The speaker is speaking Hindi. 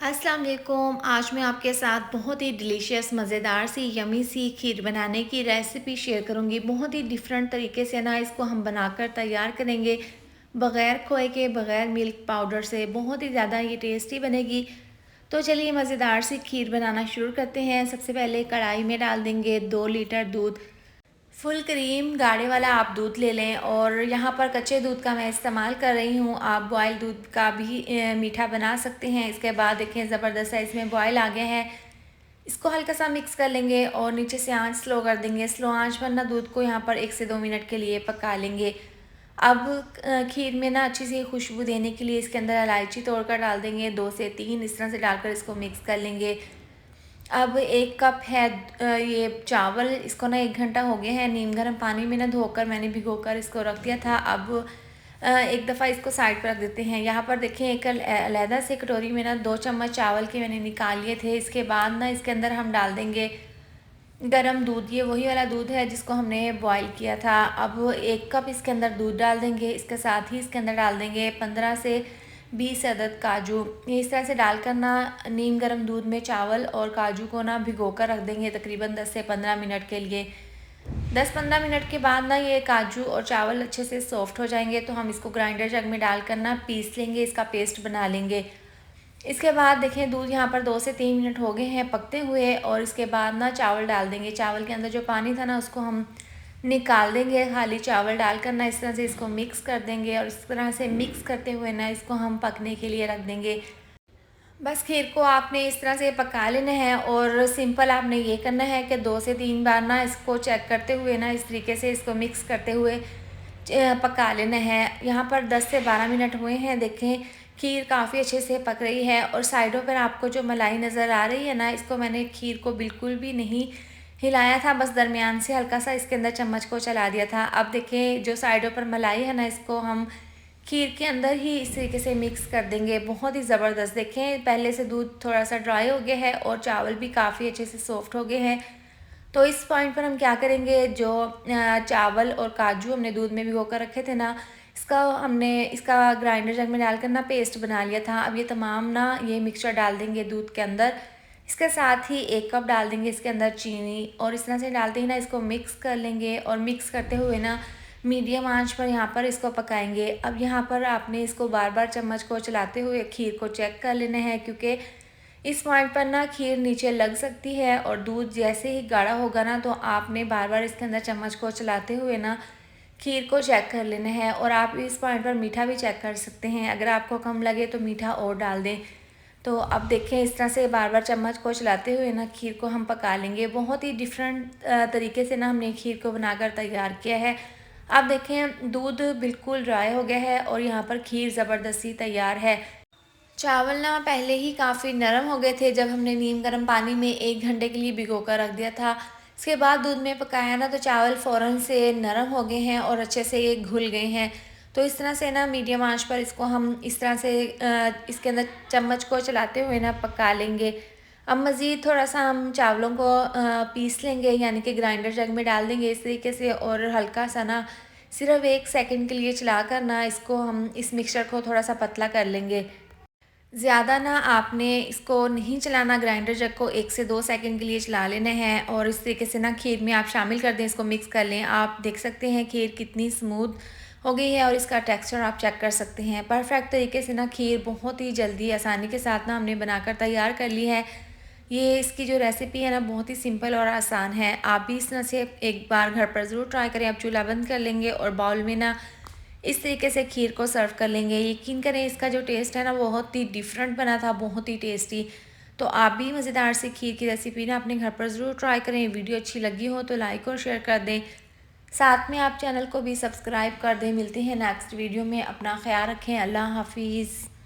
अस्सलाम वालेकुम। आज मैं आपके साथ बहुत ही डिलीशियस मज़ेदार सी यमी सी खीर बनाने की रेसिपी शेयर करूंगी। बहुत ही डिफरेंट तरीके से ना इसको हम बनाकर तैयार करेंगे, बग़ैर खोए के, बग़ैर मिल्क पाउडर से। बहुत ही ज़्यादा ये टेस्टी बनेगी। तो चलिए मज़ेदार सी खीर बनाना शुरू करते हैं। सबसे पहले कढ़ाई में डाल देंगे 2 लीटर दूध। फुल क्रीम गाढ़े वाला आप दूध ले लें, और यहाँ पर कच्चे दूध का मैं इस्तेमाल कर रही हूँ। आप बॉयल दूध का भी मीठा बना सकते हैं। इसके बाद देखें ज़बरदस्त है, इसमें बॉयल आ गया है। इसको हल्का सा मिक्स कर लेंगे और नीचे से आंच स्लो कर देंगे। स्लो आंच पर ना दूध को यहाँ पर 1 से 2 मिनट के लिए पका लेंगे। अब खीर में ना अच्छी सी खुशबू देने के लिए इसके अंदर इलायची तोड़कर डाल देंगे, 2 से 3 इस तरह से डालकर इसको मिक्स कर लेंगे। अब 1 कप है ये चावल, इसको ना 1 घंटा हो गया है नीम गर्म पानी में ना धोकर मैंने भिगोकर इसको रख दिया था। अब एक दफ़ा इसको साइड पर रख देते हैं। यहाँ पर देखें एक अलहदा से कटोरी में ना 2 चम्मच चावल के मैंने निकाल लिए थे। इसके बाद ना इसके अंदर हम डाल देंगे गरम दूध। ये वही वाला दूध है जिसको हमने बॉईल किया था। अब 1 कप इसके अंदर दूध डाल देंगे। इसके साथ ही इसके अंदर डाल देंगे 15 से 20 अदद काजू। ये इस तरह से डालकर ना नीम गर्म दूध में चावल और काजू को ना भिगोकर रख देंगे तकरीबन 10 से 15 मिनट के लिए। 10-15 मिनट के बाद ना ये काजू और चावल अच्छे से सॉफ्ट हो जाएंगे, तो हम इसको ग्राइंडर जग में डालकर ना पीस लेंगे, इसका पेस्ट बना लेंगे। इसके बाद देखें दूध यहाँ पर 2 से 3 मिनट हो गए हैं पकते हुए, और इसके बाद ना चावल डाल देंगे। चावल के अंदर जो पानी था ना उसको हम निकाल देंगे। खाली चावल डालकर ना इस तरह से इसको मिक्स कर देंगे, और इस तरह से मिक्स करते हुए ना इसको हम पकने के लिए रख देंगे। बस खीर को आपने इस तरह से पका लेना है, और सिंपल आपने ये करना है कि 2 से 3 बार ना इसको चेक करते हुए ना इस तरीके से इसको मिक्स करते हुए पका लेना है। यहाँ पर 10 से 12 मिनट हुए हैं। देखें खीर काफ़ी अच्छे से पक रही है, और साइडों पर आपको जो मलाई नज़र आ रही है ना, इसको मैंने खीर को बिल्कुल भी नहीं हिलाया था, बस दरमियान से हल्का सा इसके अंदर चम्मच को चला दिया था। अब देखें जो साइडों पर मलाई है ना, इसको हम खीर के अंदर ही इस तरीके से मिक्स कर देंगे। बहुत ही ज़बरदस्त, देखें पहले से दूध थोड़ा सा ड्राई हो गया है और चावल भी काफ़ी अच्छे से सॉफ्ट हो गए हैं। तो इस पॉइंट पर हम क्या करेंगे, जो चावल और काजू हमने दूध में भिगो कर रखे थे ना, इसका ग्राइंडर जग में डालकर ना पेस्ट बना लिया था। अब ये तमाम ना ये मिक्सचर डाल देंगे दूध के अंदर। इसके साथ ही 1 कप डाल देंगे इसके अंदर चीनी, और इस तरह से डालते ही ना इसको मिक्स कर लेंगे, और मिक्स करते हुए ना मीडियम आंच पर यहाँ पर इसको पकाएंगे। अब यहाँ पर आपने इसको बार बार चम्मच को चलाते हुए खीर को चेक कर लेना है, क्योंकि इस पॉइंट पर ना खीर नीचे लग सकती है, और दूध जैसे ही गाढ़ा होगा ना, तो आपने बार बार इसके अंदर चम्मच को चलाते हुए ना खीर को चेक कर लेना है। और आप इस पॉइंट पर मीठा भी चेक कर सकते हैं, अगर आपको कम लगे तो मीठा और डाल दें। तो अब देखें इस तरह से बार बार चम्मच को चलाते हुए ना खीर को हम पका लेंगे। बहुत ही डिफरेंट तरीके से ना हमने खीर को बनाकर तैयार किया है। आप देखें दूध बिल्कुल ड्राई हो गया है, और यहाँ पर खीर ज़बरदस्ती तैयार है। चावल ना पहले ही काफ़ी नरम हो गए थे जब हमने नीम गर्म पानी में 1 घंटे के लिए भिगो कर रख दिया था। इसके बाद दूध में पकाया ना, तो चावल फ़ौरन से नरम हो गए हैं और अच्छे से ये घुल गए हैं। तो इस तरह से ना मीडियम आंच पर इसको हम इस तरह से इसके अंदर चम्मच को चलाते हुए ना पका लेंगे। अब मज़ीद थोड़ा सा हम चावलों को पीस लेंगे, यानी कि ग्राइंडर जग में डाल देंगे इस तरीके से, और हल्का सा ना सिर्फ 1 सेकंड के लिए चलाकर ना इसको हम इस मिक्सचर को थोड़ा सा पतला कर लेंगे। ज़्यादा ना आपने इसको नहीं चलाना, ग्राइंडर जग को 1 से 2 सेकंड के लिए चला लेना है, और इस तरीके से ना खीर में आप शामिल कर दें, इसको मिक्स कर लें। आप देख सकते हैं खीर कितनी स्मूथ हो गई है, और इसका टेक्सचर आप चेक कर सकते हैं। परफेक्ट तरीके से ना खीर बहुत ही जल्दी आसानी के साथ ना हमने बनाकर तैयार कर ली है। ये इसकी जो रेसिपी है ना बहुत ही सिंपल और आसान है। आप भी इस तरह से एक बार घर पर ज़रूर ट्राई करें। आप चूल्हा बंद कर लेंगे और बाउल में ना इस तरीके से खीर को सर्व कर लेंगे। यकीन करें इसका जो टेस्ट है ना बहुत ही डिफरेंट बना था, बहुत ही टेस्टी। तो आप भी मज़ेदार से खीर की रेसिपी ना अपने घर पर ज़रूर ट्राई करें। वीडियो अच्छी लगी हो तो लाइक और शेयर कर दें, साथ में आप चैनल को भी सब्सक्राइब कर दें। मिलते हैं नेक्स्ट वीडियो में, अपना ख्याल रखें। अल्लाह हाफिज़।